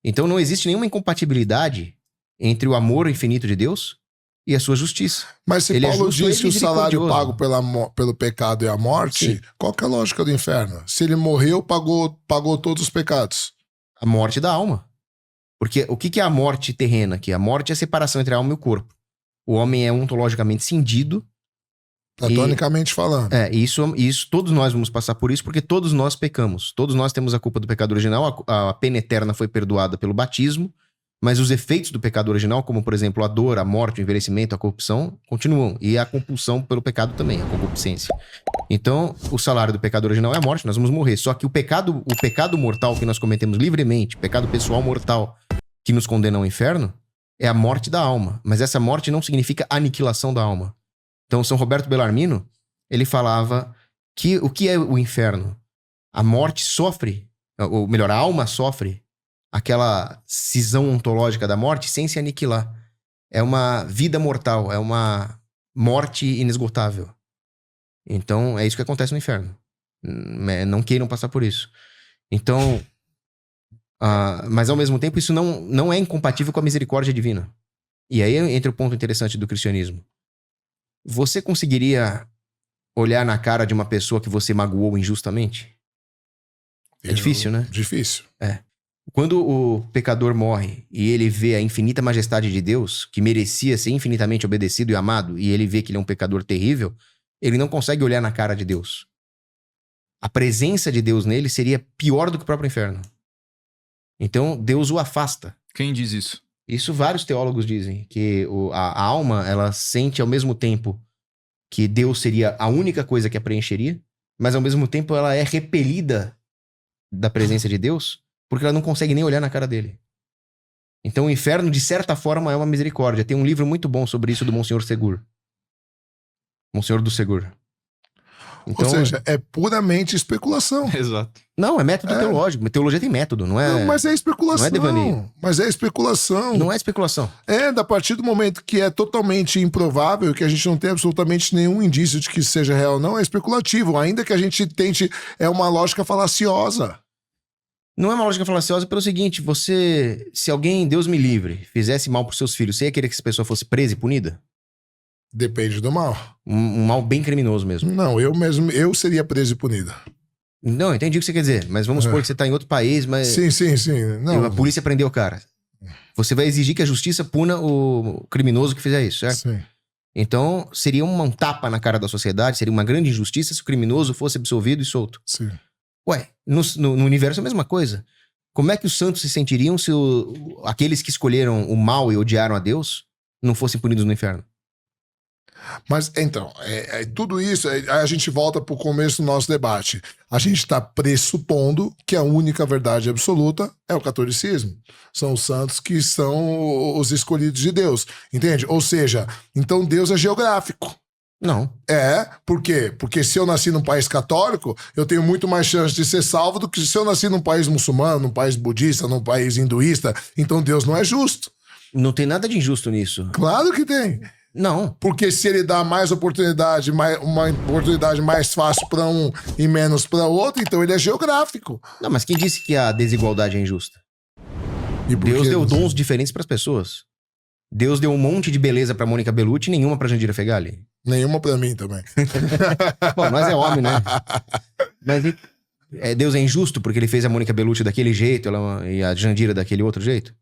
Então não existe nenhuma incompatibilidade entre o amor infinito de Deus e a sua justiça. Mas se Ele é Paulo justo diz e que o salário misericordioso. pago pelo pecado é a morte, Sim. qual que é a lógica do inferno? Se ele morreu, pagou todos os pecados. A morte da alma. Porque o que é a morte terrena aqui? A morte é a separação entre a alma e o corpo. O homem é ontologicamente cindido. Platonicamente falando. Isso todos nós vamos passar por isso, porque todos nós pecamos. Todos nós temos a culpa do pecado original. A pena eterna foi perdoada pelo batismo, mas os efeitos do pecado original, como por exemplo a dor, a morte, o envelhecimento, a corrupção, continuam. E a compulsão pelo pecado também, a concupiscência. Então, o salário do pecado original é a morte, nós vamos morrer. Só que o pecado mortal que nós cometemos livremente, pecado pessoal mortal que nos condena ao inferno, é a morte da alma. Mas essa morte não significa aniquilação da alma. Então, São Roberto Bellarmino, ele falava que o que é o inferno? A morte sofre, ou melhor, a alma sofre aquela cisão ontológica da morte sem se aniquilar. É uma vida mortal, é uma morte inesgotável. Então, é isso que acontece no inferno. Não queiram passar por isso. Então, mas ao mesmo tempo, isso não é incompatível com a misericórdia divina. E aí entra o ponto interessante do cristianismo. Você conseguiria olhar na cara de uma pessoa que você magoou injustamente? É difícil, né? Difícil. Quando o pecador morre e ele vê a infinita majestade de Deus, que merecia ser infinitamente obedecido e amado, e ele vê que ele é um pecador terrível, ele não consegue olhar na cara de Deus. A presença de Deus nele seria pior do que o próprio inferno. Então, Deus o afasta. Quem diz isso? Isso vários teólogos dizem, que a alma, ela sente ao mesmo tempo que Deus seria a única coisa que a preencheria, mas ao mesmo tempo ela é repelida da presença de Deus, porque ela não consegue nem olhar na cara dele. Então o inferno, de certa forma, é uma misericórdia. Tem um livro muito bom sobre isso do Monsenhor Segur. Monsenhor do Segur. Então, ou seja, é puramente especulação. Exato. Não, é método teológico. Teologia tem método, não é... Não, mas é especulação. Não é devaneio. Mas é especulação. Não é especulação. A partir do momento que é totalmente improvável, que a gente não tem absolutamente nenhum indício de que isso seja real, não, é especulativo. Ainda que a gente tente, é uma lógica falaciosa. Não é uma lógica falaciosa pelo seguinte, se alguém, Deus me livre, fizesse mal pros seus filhos, você ia querer que essa pessoa fosse presa e punida? Depende do mal. Um mal bem criminoso mesmo. Não, eu seria preso e punido. Não, entendi o que você quer dizer, mas vamos supor que você tá em outro país, mas... Sim. Não. A polícia prendeu o cara. Você vai exigir que a justiça puna o criminoso que fizer isso, certo? Sim. Então, seria um tapa na cara da sociedade, seria uma grande injustiça se o criminoso fosse absolvido e solto. Sim. Ué, no universo é a mesma coisa. Como é que os santos se sentiriam se aqueles que escolheram o mal e odiaram a Deus não fossem punidos no inferno? Mas, então, tudo isso, a gente volta para o começo do nosso debate. A gente está pressupondo que a única verdade absoluta é o catolicismo. São os santos que são os escolhidos de Deus, entende? Ou seja, então Deus é geográfico. Não. Por quê? Porque se eu nasci num país católico, eu tenho muito mais chance de ser salvo do que se eu nasci num país muçulmano, num país budista, num país hinduísta. Então Deus não é justo. Não tem nada de injusto nisso. Claro que tem. Não. Porque se ele dá mais oportunidade, uma oportunidade mais fácil para um e menos para outro, então ele é geográfico. Não, mas quem disse que a desigualdade é injusta? E por Deus quê? deu dons diferentes para as pessoas. Deus deu um monte de beleza para Mônica Bellucci e nenhuma para Jandira Fegali. Nenhuma para mim também. Bom, nós é homem, né? Mas Deus é injusto porque ele fez a Mônica Bellucci daquele jeito e a Jandira daquele outro jeito?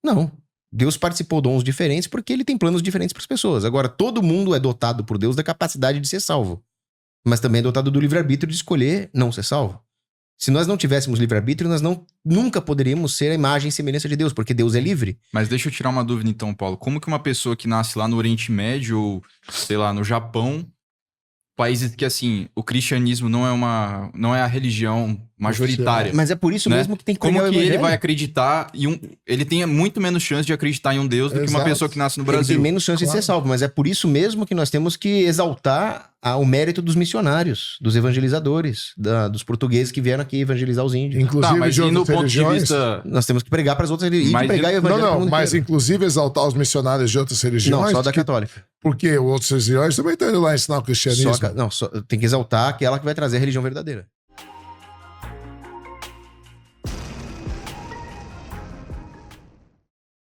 Não. Deus participou de dons diferentes porque ele tem planos diferentes para as pessoas. Agora, todo mundo é dotado por Deus da capacidade de ser salvo. Mas também é dotado do livre-arbítrio de escolher não ser salvo. Se nós não tivéssemos livre-arbítrio, nós nunca poderíamos ser a imagem e semelhança de Deus, porque Deus é livre. Mas deixa eu tirar uma dúvida então, Paulo. Como que uma pessoa que nasce lá no Oriente Médio ou, sei lá, no Japão, países que, assim, o cristianismo não é a religião majoritária. Mas é por isso mesmo que tem que Como pregar o que ele evangelho. vai acreditar ele tem muito menos chance de acreditar em um Deus do que uma Exato. pessoa que nasce no Ele Brasil. tem menos chance de ser salvo, mas é por isso mesmo que nós temos que exaltar o mérito dos missionários, dos evangelizadores, dos portugueses que vieram aqui evangelizar os índios. Inclusive mas de e no outras ponto de religiões. vista... Nós temos que pregar para as outras religiões. E Mas pregar o evangelho para o Não, mundo mas inteiro. inclusive exaltar os missionários de outras religiões. Não, só da católica. Porque outras religiões também estão indo lá ensinar o cristianismo. Tem que exaltar aquela que vai trazer a religião verdadeira.